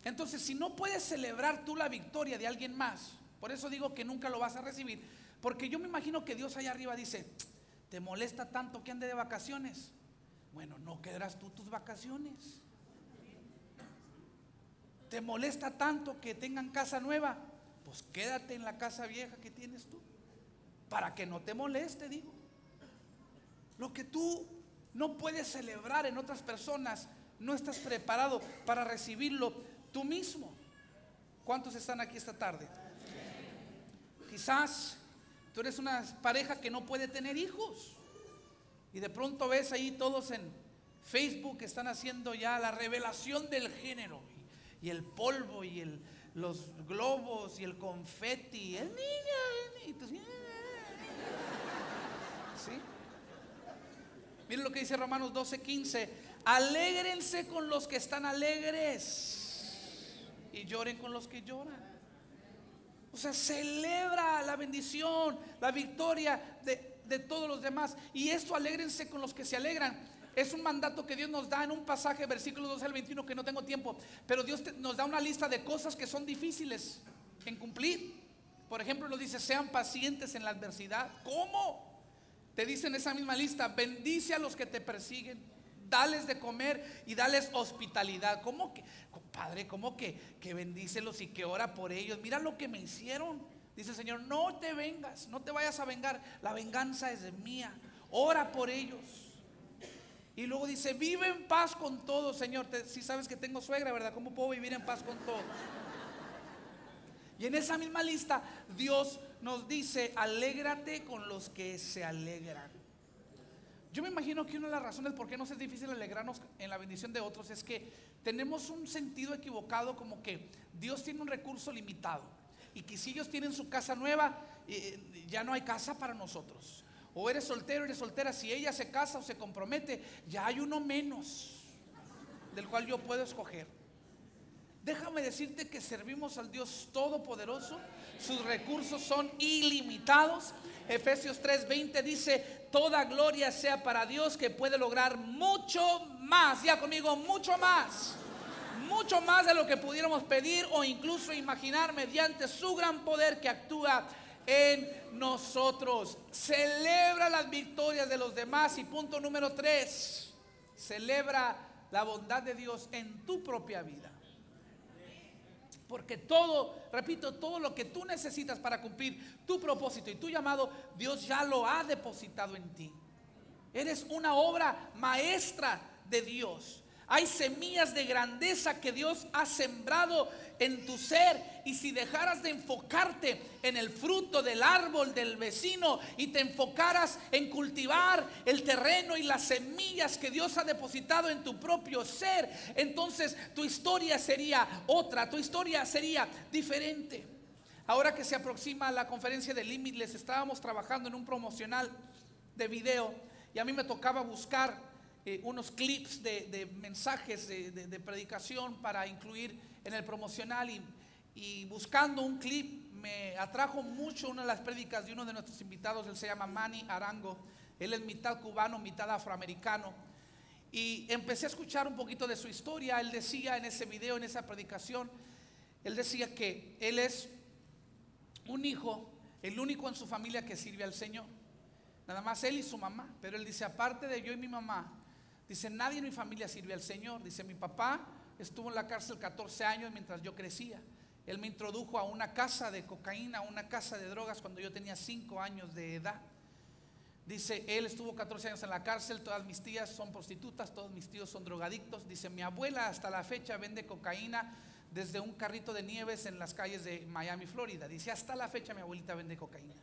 Entonces, si no puedes celebrar tú la victoria de alguien más, por eso digo que nunca lo vas a recibir, porque yo me imagino que Dios allá arriba dice, ¿te molesta tanto que ande de vacaciones? Bueno, no quedarás tú tus vacaciones. ¿Te molesta tanto que tengan casa nueva? Pues quédate en la casa vieja que tienes tú, para que no te moleste, digo. Lo que tú no puedes celebrar en otras personas, no estás preparado para recibirlo tú mismo. ¿Cuántos están aquí esta tarde? Quizás tú eres una pareja que no puede tener hijos y de pronto ves ahí todos en Facebook que están haciendo ya la revelación del género y el polvo y los globos y el confeti. El niño, y tú, ¿sí? Miren lo que dice Romanos 12:15. Alégrense con los que están alegres y lloren con los que lloran. O sea, celebra la bendición, la victoria de todos los demás. Y esto, alégrense con los que se alegran, es un mandato que Dios nos da en un pasaje, versículos 12 al 21, que no tengo tiempo. Pero Dios nos da una lista de cosas que son difíciles en cumplir. Por ejemplo, nos dice, sean pacientes en la adversidad. ¿Cómo? Te dice en esa misma lista, bendice a los que te persiguen, dales de comer y dales hospitalidad. ¿Cómo que, Padre, cómo que bendícelos y que ora por ellos? Mira lo que me hicieron. Dice el Señor, no te vengas, no te vayas a vengar, la venganza es mía. Ora por ellos. Y luego dice, vive en paz con todos. Señor, si sabes que tengo suegra, ¿verdad? ¿Cómo puedo vivir en paz con todos? Y en esa misma lista Dios nos dice, alégrate con los que se alegran. Yo me imagino que una de las razones por qué nos es difícil alegrarnos en la bendición de otros es que tenemos un sentido equivocado, como que Dios tiene un recurso limitado y que si ellos tienen su casa nueva, ya no hay casa para nosotros. O eres soltero, eres soltera, si ella se casa o se compromete, ya hay uno menos del cual yo puedo escoger. Déjame decirte que servimos al Dios Todopoderoso. Sus recursos son ilimitados. Efesios 3:20 dice, toda gloria sea para Dios, que puede lograr mucho más. Ya conmigo, mucho más. Mucho más de lo que pudiéramos pedir o incluso imaginar, mediante su gran poder que actúa en nosotros. Celebra las victorias de los demás. Y punto número 3, celebra la bondad de Dios en tu propia vida. Porque todo, repito, todo lo que tú necesitas para cumplir tu propósito y tu llamado, Dios ya lo ha depositado en ti. Eres una obra maestra de Dios. Hay semillas de grandeza que Dios ha sembrado en tu ser, y si dejaras de enfocarte en el fruto del árbol del vecino y te enfocaras en cultivar el terreno y las semillas que Dios ha depositado en tu propio ser, entonces tu historia sería otra, tu historia sería diferente. Ahora que se aproxima la conferencia de Limitless, estábamos trabajando en un promocional de video y a mí me tocaba buscar unos clips de mensajes de predicación para incluir en el promocional, y buscando un clip me atrajo mucho una de las prédicas de uno de nuestros invitados. Él se llama Manny Arango, él es mitad cubano, mitad afroamericano, y empecé a escuchar un poquito de su historia. Él decía en ese video, en esa predicación, él decía que él es un hijo, el único en su familia que sirve al Señor, nada más él y su mamá. Pero él dice, aparte de yo y mi mamá, dice, nadie en mi familia sirve al Señor. Dice, mi papá estuvo en la cárcel 14 años mientras yo crecía. Él me introdujo a una casa de cocaína, a una casa de drogas cuando yo tenía 5 años de edad. Dice, él estuvo 14 años en la cárcel. Todas mis tías son prostitutas, todos mis tíos son drogadictos. Dice, mi abuela hasta la fecha vende cocaína desde un carrito de nieves en las calles de Miami, Florida. Dice, hasta la fecha mi abuelita vende cocaína.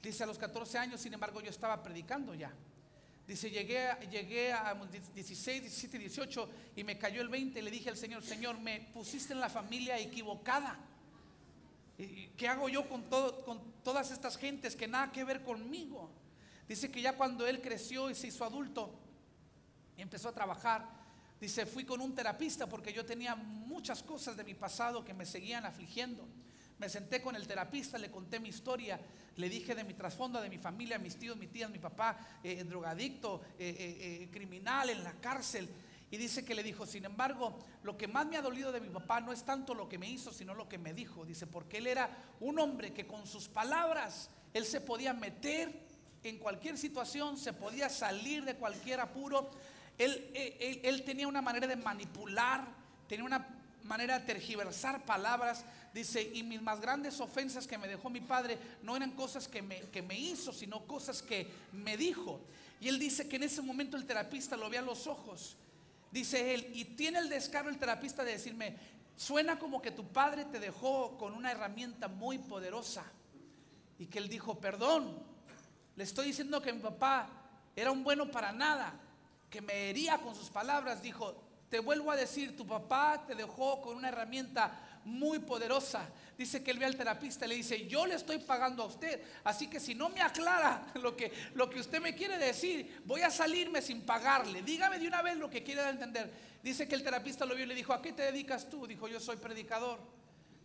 Dice, a los 14 años, sin embargo, yo estaba predicando ya. Dice, llegué a 16, 17, 18 y me cayó el 20 y le dije al Señor, Señor, me pusiste en la familia equivocada. ¿Qué hago yo con todas estas gentes que nada que ver conmigo? Dice que ya cuando él creció y se hizo adulto y empezó a trabajar, dice, fui con un terapista porque yo tenía muchas cosas de mi pasado que me seguían afligiendo. Me senté con el terapista, le conté mi historia, le dije de mi trasfondo, de mi familia, mis tíos, mis tías, mi papá, drogadicto, criminal, en la cárcel. Y dice que le dijo, sin embargo, lo que más me ha dolido de mi papá no es tanto lo que me hizo, sino lo que me dijo. Dice, porque él era un hombre que con sus palabras, él se podía meter en cualquier situación, se podía salir de cualquier apuro. Él tenía una manera de manipular, tenía una manera de tergiversar palabras. Dice, y mis más grandes ofensas que me dejó mi padre no eran cosas que me hizo, sino cosas que me dijo. Y él dice que en ese momento el terapista lo ve a los ojos, dice él, y tiene el descaro el terapista de decirme, suena como que tu padre te dejó con una herramienta muy poderosa. Y que él dijo, perdón, le estoy diciendo que mi papá era un bueno para nada, que me hería con sus palabras. Dijo, te vuelvo a decir, tu papá te dejó con una herramienta muy poderosa. Dice que él ve al terapista y le dice, yo le estoy pagando a usted, así que si no me aclara lo que usted me quiere decir, voy a salirme sin pagarle. Dígame de una vez lo que quiere dar a entender. Dice que el terapista lo vio y le dijo, ¿a qué te dedicas tú? Dijo, yo soy predicador.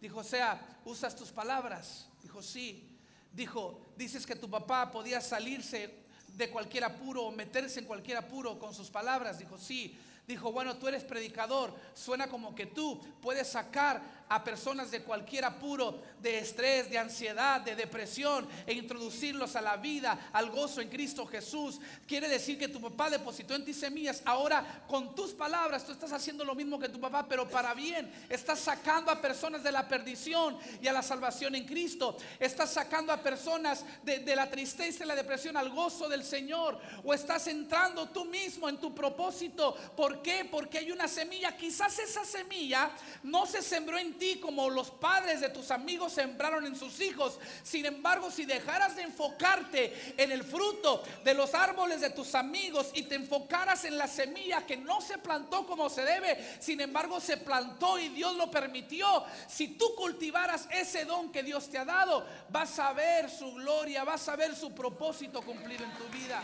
Dijo, o sea, ¿usas tus palabras? Dijo, sí. Dijo, dices que tu papá podía salirse de cualquier apuro o meterse en cualquier apuro con sus palabras. Dijo, sí. Dijo, bueno, tú eres predicador, suena como que tú puedes sacar a personas de cualquier apuro, de estrés, de ansiedad, de depresión, e introducirlos a la vida, al gozo en Cristo Jesús. Quiere decir que tu papá depositó en ti semillas. Ahora con tus palabras tú estás haciendo lo mismo que tu papá, pero para bien. Estás sacando a personas de la perdición y a la salvación en Cristo. Estás sacando a personas de la tristeza y la depresión al gozo del Señor. O estás entrando tú mismo en tu propósito. ¿Por qué? Porque hay una semilla. Quizás esa semilla no se sembró en ti como los padres de tus amigos sembraron en sus hijos. Sin embargo, si dejaras de enfocarte en el fruto de los árboles de tus amigos y te enfocaras en la semilla que no se plantó como se debe, sin embargo se plantó y Dios lo permitió. Si tú cultivaras ese don que Dios te ha dado, vas a ver su gloria, vas a ver su propósito cumplido en tu vida.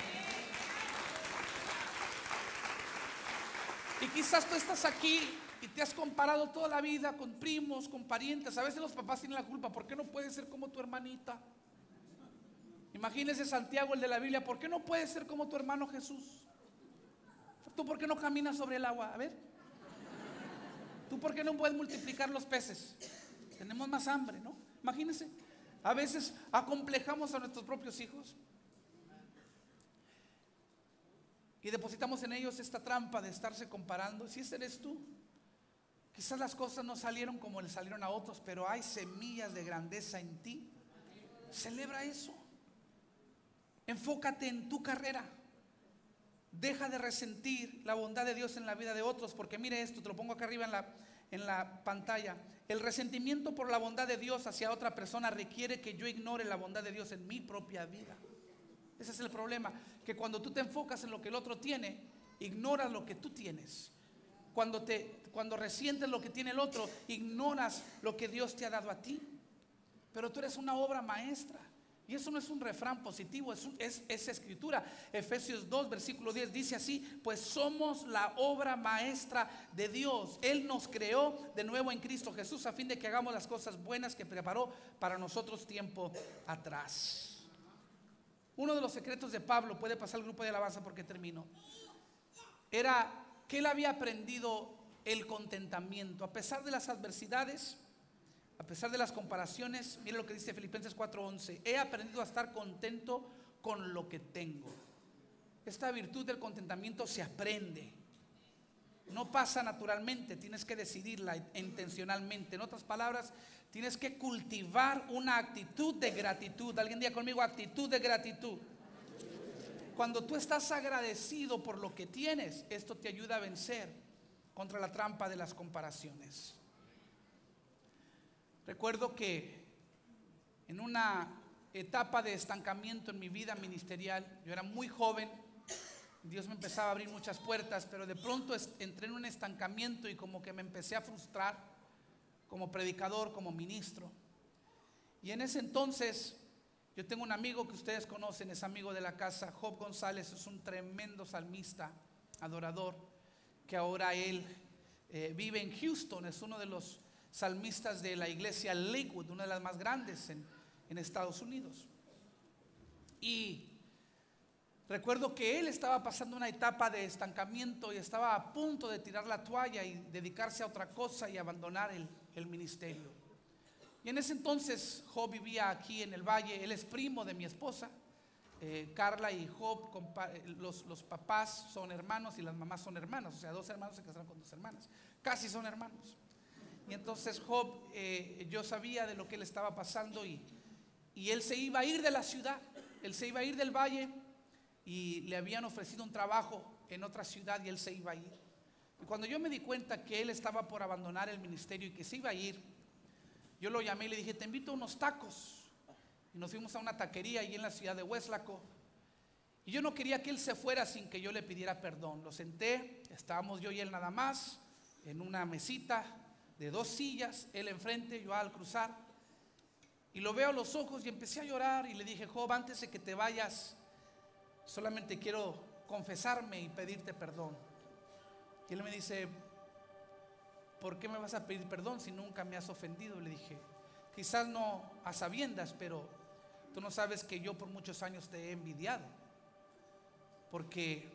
Y quizás tú estás aquí y te has comparado toda la vida con primos, con parientes. A veces los papás tienen la culpa. ¿Por qué no puedes ser como tu hermanita? Imagínese Santiago, el de la Biblia. ¿Por qué no puedes ser como tu hermano Jesús? ¿Tú por qué no caminas sobre el agua? A ver. ¿Tú por qué no puedes multiplicar los peces? Tenemos más hambre, ¿no? Imagínense. A veces acomplejamos a nuestros propios hijos y depositamos en ellos esta trampa de estarse comparando. Si ese eres tú, quizás las cosas no salieron como le salieron a otros, pero hay semillas de grandeza en ti. Celebra eso. Enfócate en tu carrera. Deja de resentir la bondad de Dios en la vida de otros, porque mire esto, te lo pongo acá arriba en la pantalla. El resentimiento por la bondad de Dios hacia otra persona requiere que yo ignore la bondad de Dios en mi propia vida. Ese es el problema, que cuando tú te enfocas en lo que el otro tiene, ignoras lo que tú tienes. Cuando resientes lo que tiene el otro, ignoras lo que Dios te ha dado a ti. Pero tú eres una obra maestra. Y eso no es un refrán positivo, es escritura. Efesios 2, versículo 10 dice así: pues somos la obra maestra de Dios. Él nos creó de nuevo en Cristo Jesús a fin de que hagamos las cosas buenas que preparó para nosotros tiempo atrás. Uno de los secretos de Pablo, puede pasar el grupo de alabanza porque termino, era que él había aprendido el contentamiento. A pesar de las adversidades, a pesar de las comparaciones, mire lo que dice Filipenses 4:11: he aprendido a estar contento con lo que tengo. Esta virtud del contentamiento se aprende, no pasa naturalmente, tienes que decidirla intencionalmente. En otras palabras, tienes que cultivar una actitud de gratitud. Alguien diga conmigo: actitud de gratitud. Cuando tú estás agradecido por lo que tienes, esto te ayuda a vencer contra la trampa de las comparaciones. Recuerdo que en una etapa de estancamiento en mi vida ministerial, yo era muy joven, Dios me empezaba a abrir muchas puertas, pero de pronto entré en un estancamiento y como que me empecé a frustrar como predicador, como ministro. Y en ese entonces, yo tengo un amigo que ustedes conocen, es amigo de la casa, Job González, es un tremendo salmista, adorador, que ahora él vive en Houston, es uno de los salmistas de la iglesia Lakewood, una de las más grandes en Estados Unidos. Y recuerdo que él estaba pasando una etapa de estancamiento y estaba a punto de tirar la toalla y dedicarse a otra cosa y abandonar el ministerio. Y en ese entonces Job vivía aquí en el valle. Él es primo de mi esposa, Carla, y Job, los papás son hermanos y las mamás son hermanas. O sea, dos hermanos se casaron con dos hermanas, casi son hermanos. Y entonces Job, yo sabía de lo que él estaba pasando y él se iba a ir de la ciudad, él se iba a ir del valle y le habían ofrecido un trabajo en otra ciudad y él se iba a ir. Y cuando yo me di cuenta que él estaba por abandonar el ministerio y que se iba a ir, yo lo llamé y le dije: te invito a unos tacos. Y nos fuimos a una taquería ahí en la ciudad de Weslaco. Y yo no quería que él se fuera sin que yo le pidiera perdón. Lo senté, estábamos yo y él nada más en una mesita de dos sillas, él enfrente, yo al cruzar, y lo veo a los ojos y empecé a llorar y le dije: Job, antes de que te vayas, solamente quiero confesarme y pedirte perdón. Y él me dice: ¿por qué me vas a pedir perdón si nunca me has ofendido? Le dije: quizás no a sabiendas, pero tú no sabes que yo por muchos años te he envidiado, porque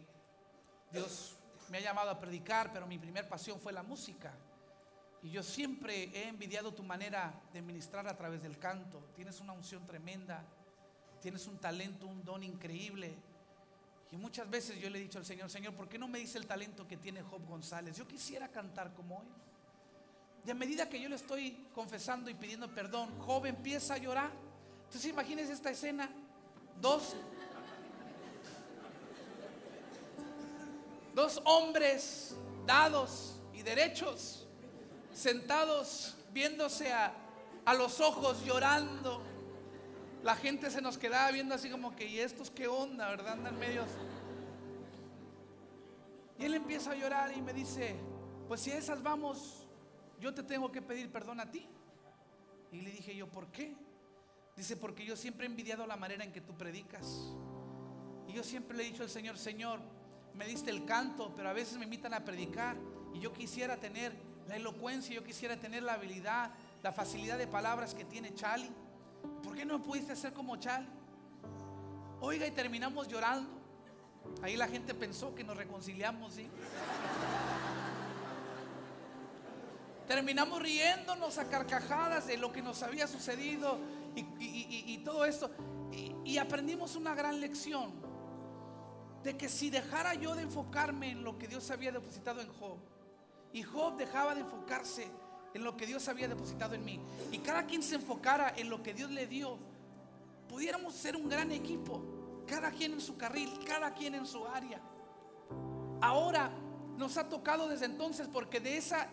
Dios me ha llamado a predicar, pero mi primer pasión fue la música. Y yo siempre he envidiado tu manera de ministrar a través del canto. Tienes una unción tremenda, tienes un talento, un don increíble. Y muchas veces yo le he dicho al Señor: Señor, ¿por qué no me dice el talento que tiene Job González? Yo quisiera cantar como él. Y a medida que yo le estoy confesando y pidiendo perdón, Job empieza a llorar. Entonces imagínense esta escena: dos hombres dados y derechos, sentados viéndose a los ojos, llorando. La gente se nos quedaba viendo así como que: ¿y estos qué onda, verdad? Andan medios. Y él empieza a llorar y me dice: pues si a esas vamos, yo te tengo que pedir perdón a ti. Y le dije yo: ¿por qué? Dice: porque yo siempre he envidiado la manera en que tú predicas. Y yo siempre le he dicho al Señor: Señor, me diste el canto, pero a veces me invitan a predicar y yo quisiera tener la elocuencia, yo quisiera tener la habilidad, la facilidad de palabras que tiene Charlie. ¿Por qué no pudiste ser como Charlie? Oiga, y terminamos llorando. Ahí la gente pensó que nos reconciliamos, ¿sí? Terminamos riéndonos a carcajadas de lo que nos había sucedido y todo esto. Y aprendimos una gran lección, de que si dejara yo de enfocarme en lo que Dios había depositado en Job, y Job dejaba de enfocarse en lo que Dios había depositado en mí, y cada quien se enfocara en lo que Dios le dio, pudiéramos ser un gran equipo, cada quien en su carril, cada quien en su área. Ahora nos ha tocado desde entonces, porque de esa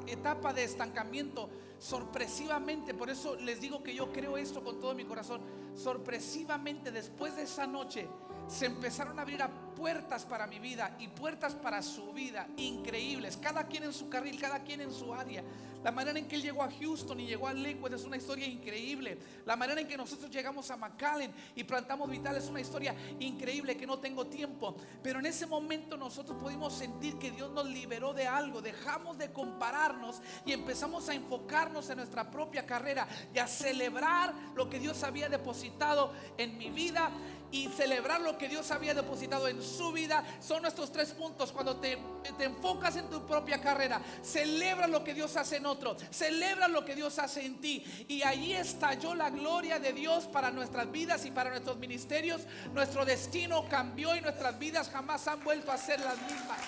etapa de estancamiento, sorpresivamente, por eso les digo que yo creo esto con todo mi corazón, sorpresivamente después de esa noche se empezaron a abrir puertas para mi vida y puertas para su vida increíbles, cada quien en su carril, cada quien en su área. La manera en que él llegó a Houston y llegó a Lakewood es una historia increíble. La manera en que nosotros llegamos a McAllen y plantamos Vital es una historia increíble que no tengo tiempo. Pero en ese momento nosotros pudimos sentir que Dios nos liberó de algo. Dejamos de compararnos y empezamos a enfocarnos en nuestra propia carrera y a celebrar lo que Dios había depositado en mi vida y celebrar lo que Dios había depositado en su vida. Son nuestros 3 puntos. Cuando te enfocas en tu propia carrera, celebra lo que Dios hace en otro, celebra lo que Dios hace en ti, y allí estalló la gloria de Dios para nuestras vidas y para nuestros ministerios. Nuestro destino cambió y nuestras vidas jamás han vuelto a ser las mismas.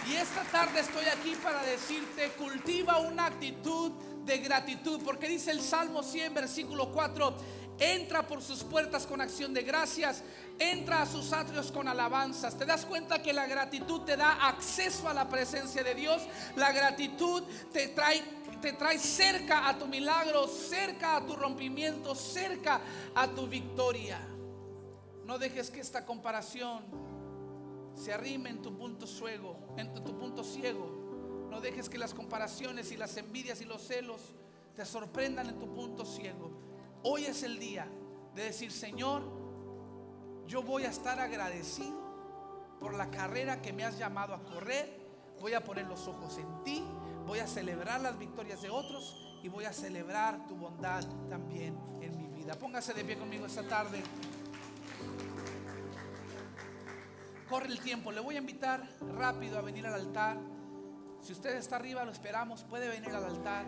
Y esta tarde estoy aquí para decirte: cultiva una actitud de gratitud, porque dice el Salmo 100 versículo 4: entra por sus puertas con acción de gracias, entra a sus atrios con alabanzas. ¿Te das cuenta que la gratitud te da acceso a la presencia de Dios? La gratitud te trae cerca a tu milagro, cerca a tu rompimiento, cerca a tu victoria. No dejes que esta comparación se arrime en tu punto ciego, No dejes que las comparaciones y las envidias y los celos te sorprendan en tu punto ciego. Hoy es el día de decir: Señor, yo voy a estar agradecido por la carrera que me has llamado a correr. Voy a poner los ojos en ti, voy a celebrar las victorias de otros y voy a celebrar tu bondad también en mi vida. Póngase de pie conmigo esta tarde. Corre el tiempo, le voy a invitar rápido a venir al altar. Si usted está arriba, lo esperamos, puede venir al altar.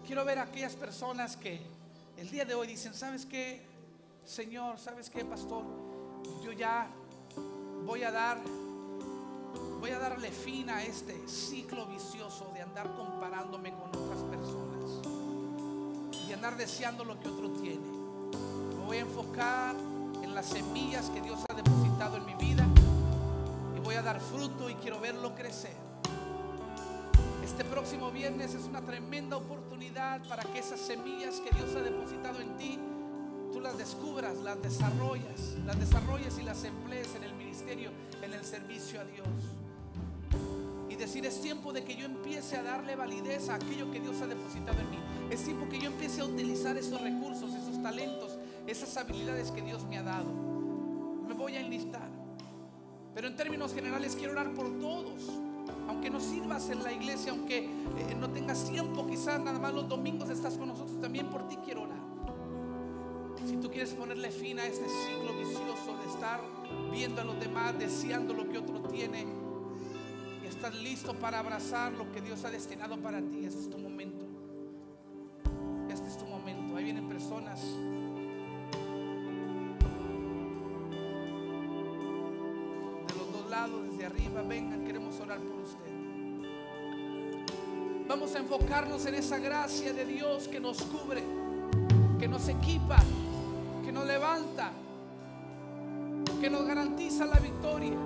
Quiero ver a aquellas personas que el día de hoy dicen: ¿sabes qué, Señor? ¿Sabes qué, pastor? Yo ya voy a darle fin a este ciclo vicioso de andar comparándome con otras personas y andar deseando lo que otro tiene. Me voy a enfocar en las semillas que Dios ha depositado en mi vida y voy a dar fruto y quiero verlo crecer. Este próximo viernes es una tremenda oportunidad para que esas semillas que Dios ha depositado en ti, tú las descubras, las desarrolles y las emplees en el ministerio, en el servicio a Dios. Y decir: es tiempo de que yo empiece a darle validez a aquello que Dios ha depositado en mí. Es tiempo que yo empiece a utilizar esos recursos, esos talentos, esas habilidades que Dios me ha dado. Me voy a enlistar, pero en términos generales quiero orar por todos. Aunque no sirvas en la iglesia, aunque no tengas tiempo, quizás nada más los domingos estás con nosotros, también por ti quiero orar. Si tú quieres ponerle fin a este ciclo vicioso de estar viendo a los demás, deseando lo que otro tiene, y estás listo para abrazar lo que Dios ha destinado para ti, este es tu momento. Este es tu momento. Ahí vienen personas. Desde arriba, vengan, queremos orar por usted. Vamos a enfocarnos en esa gracia de Dios que nos cubre, que nos equipa, que nos levanta, que nos garantiza la victoria.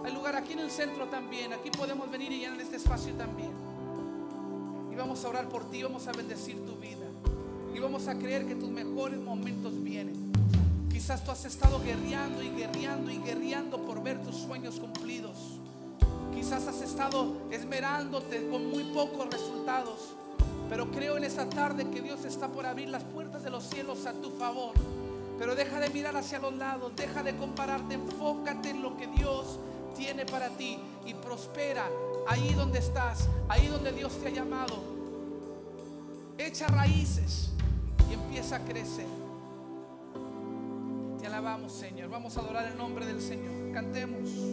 Hay lugar aquí en el centro también, aquí podemos venir y llenar este espacio también. Y vamos a orar por ti, vamos a bendecir tu vida y vamos a creer que tus mejores momentos vienen. Quizás tú has estado guerreando por ver tus sueños cumplidos. Quizás has estado esmerándote con muy pocos resultados. Pero creo en esta tarde que Dios está por abrir las puertas de los cielos a tu favor. Pero deja de mirar hacia los lados, deja de compararte, enfócate en lo que Dios tiene para ti y prospera ahí donde estás, ahí donde Dios te ha llamado. echa raíces y empieza a crecer. Te alabamos, Señor. Vamos a adorar el nombre del Señor. Cantemos.